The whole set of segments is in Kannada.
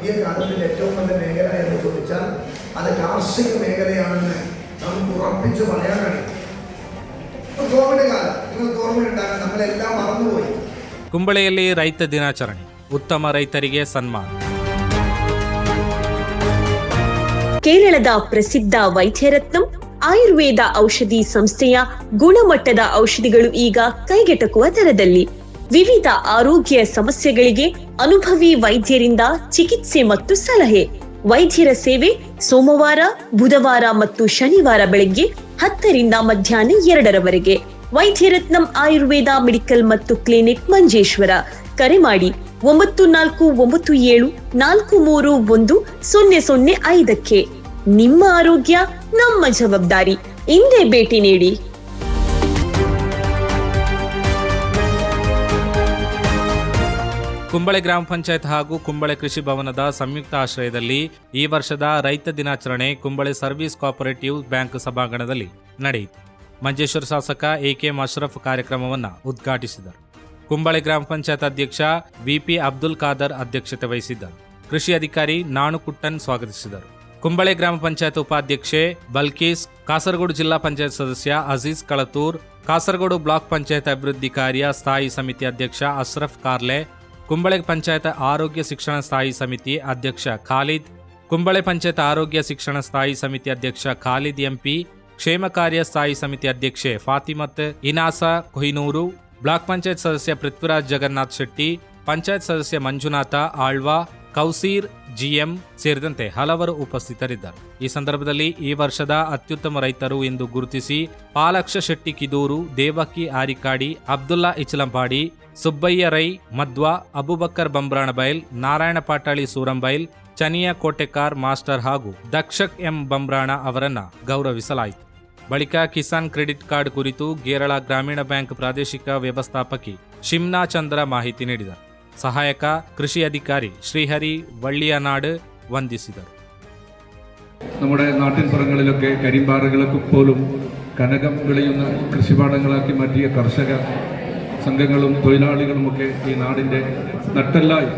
പുതിയ കാലത്തിൽ ഏറ്റവും നല്ല മേഖല എന്ന് ചോദിച്ചാൽ അത് കാർഷിക മേഖലയാണെന്ന് നമുക്ക് ഉറപ്പിച്ച് പറയാൻ കഴിയും. കോവിഡ് കാലം നിങ്ങൾക്ക് ഓർമ്മയുണ്ടാകാൻ നമ്മളെല്ലാം മറന്നുപോയി. ಕುಂಬಳೆಯಲ್ಲಿ ರೈತ ದಿನಾಚರಣೆ, ಉತ್ತಮ ರೈತರಿಗೆ ಸನ್ಮಾನ. ಕೇರಳದ ಪ್ರಸಿದ್ಧ ವೈದ್ಯರತ್ನಂ ಆಯುರ್ವೇದ ಔಷಧಿ ಸಂಸ್ಥೆಯ ಗುಣಮಟ್ಟದ ಔಷಧಿಗಳು ಈಗ ಕೈಗೆಟಕುವ ದರದಲ್ಲಿ. ವಿವಿಧ ಆರೋಗ್ಯ ಸಮಸ್ಯೆಗಳಿಗೆ ಅನುಭವಿ ವೈದ್ಯರಿಂದ ಚಿಕಿತ್ಸೆ ಮತ್ತು ಸಲಹೆ. ವೈದ್ಯರ ಸೇವೆ ಸೋಮವಾರ, ಬುಧವಾರ ಮತ್ತು ಶನಿವಾರ ಬೆಳಗ್ಗೆ 10ರಿಂದ ಮಧ್ಯಾಹ್ನ 2ರವರೆಗೆ. ವೈದ್ಯರತ್ನಂ ಆಯುರ್ವೇದ ಮೆಡಿಕಲ್ ಮತ್ತು ಕ್ಲಿನಿಕ್ ಮಂಜೇಶ್ವರ. ಕರೆ ಮಾಡಿ 9497431005. ನಿಮ್ಮ ಆರೋಗ್ಯ ನಮ್ಮ ಜವಾಬ್ದಾರಿ. ಇಂದೇ ಭೇಟಿ ನೀಡಿ. ಕುಂಬಳೆ ಗ್ರಾಮ ಪಂಚಾಯತ್ ಹಾಗೂ ಕುಂಬಳೆ ಕೃಷಿ ಭವನದ ಸಂಯುಕ್ತ ಆಶ್ರಯದಲ್ಲಿ ಈ ವರ್ಷದ ರೈತ ದಿನಾಚರಣೆ ಕುಂಬಳೆ ಸರ್ವಿಸ್ ಕೋಆಪರೇಟಿವ್ ಬ್ಯಾಂಕ್ ಸಭಾಂಗಣದಲ್ಲಿ ನಡೆಯಿತು. ಮಂಜೇಶ್ವರ ಶಾಸಕ ಎಕೆ ಅಶ್ರಫ್ ಕಾರ್ಯಕ್ರಮವನ್ನು ಉದ್ಘಾಟಿಸಿದರು. ಕುಂಬಳೆ ಗ್ರಾಮ ಪಂಚಾಯತ್ ಅಧ್ಯಕ್ಷ ವಿಪಿ ಅಬ್ದುಲ್ ಖಾದರ್ ಅಧ್ಯಕ್ಷತೆ ವಹಿಸಿದ್ದರು. ಕೃಷಿ ಅಧಿಕಾರಿ ನಾಣುಕುಟ್ಟನ್ ಸ್ವಾಗತಿಸಿದರು. ಕುಂಬಳೆ ಗ್ರಾಮ ಪಂಚಾಯತ್ ಉಪಾಧ್ಯಕ್ಷೆ ಬಲ್ಕೀಸ್, ಕಾಸರಗೋಡು ಜಿಲ್ಲಾ ಪಂಚಾಯತ್ ಸದಸ್ಯ ಅಜೀಜ್ ಕಳತೂರ್, ಕಾಸರಗೋಡು ಬ್ಲಾಕ್ ಪಂಚಾಯತ್ ಅಭಿವೃದ್ಧಿ ಕಾರ್ಯ ಸ್ಥಾಯಿ ಸಮಿತಿ ಅಧ್ಯಕ್ಷ ಅಶ್ರಫ್ ಕಾರ್ಲೆ, ಕುಂಬಳೆ ಪಂಚಾಯತ್ ಆರೋಗ್ಯ ಶಿಕ್ಷಣ ಸ್ಥಾಯಿ ಸಮಿತಿ ಅಧ್ಯಕ್ಷ ಖಾಲಿದ್, ಕುಂಬಳೆ ಪಂಚಾಯತ್ ಆರೋಗ್ಯ ಶಿಕ್ಷಣ ಸ್ಥಾಯಿ ಸಮಿತಿ ಅಧ್ಯಕ್ಷ ಖಾಲಿದ್ ಎಂಪಿ, ಕ್ಷೇಮ ಕಾರ್ಯ ಸ್ಥಾಯಿ ಸಮಿತಿ ಅಧ್ಯಕ್ಷೆ ಫಾತಿಮತ್ ಇನಾಸಾ ಕೊಹಿನೂರು, ಬ್ಲಾಕ್ ಪಂಚಾಯತ್ ಸದಸ್ಯ ಪೃಥ್ವಿರಾಜ್ ಜಗನ್ನಾಥ್ ಶೆಟ್ಟಿ, ಪಂಚಾಯತ್ ಸದಸ್ಯ ಮಂಜುನಾಥ ಆಳ್ವಾ, ಕೌಸೀರ್ ಜಿಎಂ ಸೇರಿದಂತೆ ಹಲವರು ಉಪಸ್ಥಿತರಿದ್ದರು. ಈ ಸಂದರ್ಭದಲ್ಲಿ ಈ ವರ್ಷದ ಅತ್ಯುತ್ತಮ ರೈತರು ಎಂದು ಗುರುತಿಸಿ ಪಾಲಕ್ಷ ಶೆಟ್ಟಿ ಕಿದೂರು, ದೇವಕಿ ಆರಿಕಾಡಿ, ಅಬ್ದುಲ್ಲಾ ಇಚಲಂಪಾಡಿ, ಸುಬ್ಬಯ್ಯ ರೈ ಮದ್ವಾ, ಅಬುಬಕ್ಕರ್ ಬಂಬ್ರಾಣಬೈಲ್, ನಾರಾಯಣ ಪಾಟಾಳಿ ಸೂರಂಬೈಲ್, ಚನಿಯಾ ಕೋಟೆಕಾರ್ ಮಾಸ್ಟರ್ ಹಾಗೂ ದಕ್ಷಕ್ ಎಂ ಬಂಬ್ರಾಣ ಅವರನ್ನ ಗೌರವಿಸಲಾಯಿತು. ಬಳಿಕ ಕಿಸಾನ್ ಕ್ರೆಡಿಟ್ ಕಾರ್ಡ್ ಕುರಿತು ಕೇರಳ ಗ್ರಾಮೀಣ ಬ್ಯಾಂಕ್ ಪ್ರಾದೇಶಿಕ ವ್ಯವಸ್ಥಾಪಕಿ ಶಿಮ್ನಾ ಚಂದ್ರ ಮಾಹಿತಿ നീടിದರು. സഹായക കൃഷി അധികാരി ശ്രീഹരി വള്ളിയനാട് വന്ദിಸಿದರು. നമ്മുടെ നാട്ടിൻപുറങ്ങളിലൊക്കെ കരിമ്പാറകളൊക്കെ പോലും കനകം വിളയുന്ന കൃഷിപാടങ്ങളാക്കി മാറ്റിയ കർഷക സംഘങ്ങളും തൊഴിലാളികളുമൊക്കെ ഈ നാടിൻ്റെ നട്ടെല്ലായി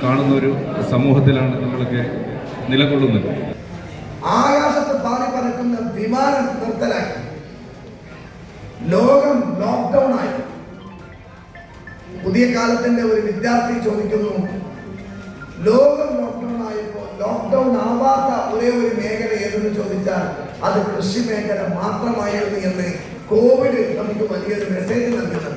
കാണുന്ന ഒരു സമൂഹത്തിലാണ് നമ്മളൊക്കെ നിലകൊള്ളുന്നത്. ആകാശത്ത് പാറി പറക്കുന്ന വിമാനം നിർത്തലാക്കി, ലോകം ലോക്ക്ഡൗൺ ആയി. പുതിയ കാലത്തിന്റെ ഒരു വിദ്യാർത്ഥി ചോദിക്കുന്നു, ലോകം ലോക്ക്ഡൗൺ ആയപ്പോൾ ലോക്ക്ഡൗൺ ആവാത്ത ഒരേ ഒരു മേഖല ഏതെന്ന് ചോദിച്ചാൽ അത് കൃഷി മേഖല മാത്രമായിരുന്നു എന്ന് കോവിഡ് നമുക്ക് വലിയൊരു മെസ്സേജ് നൽകുന്നത്.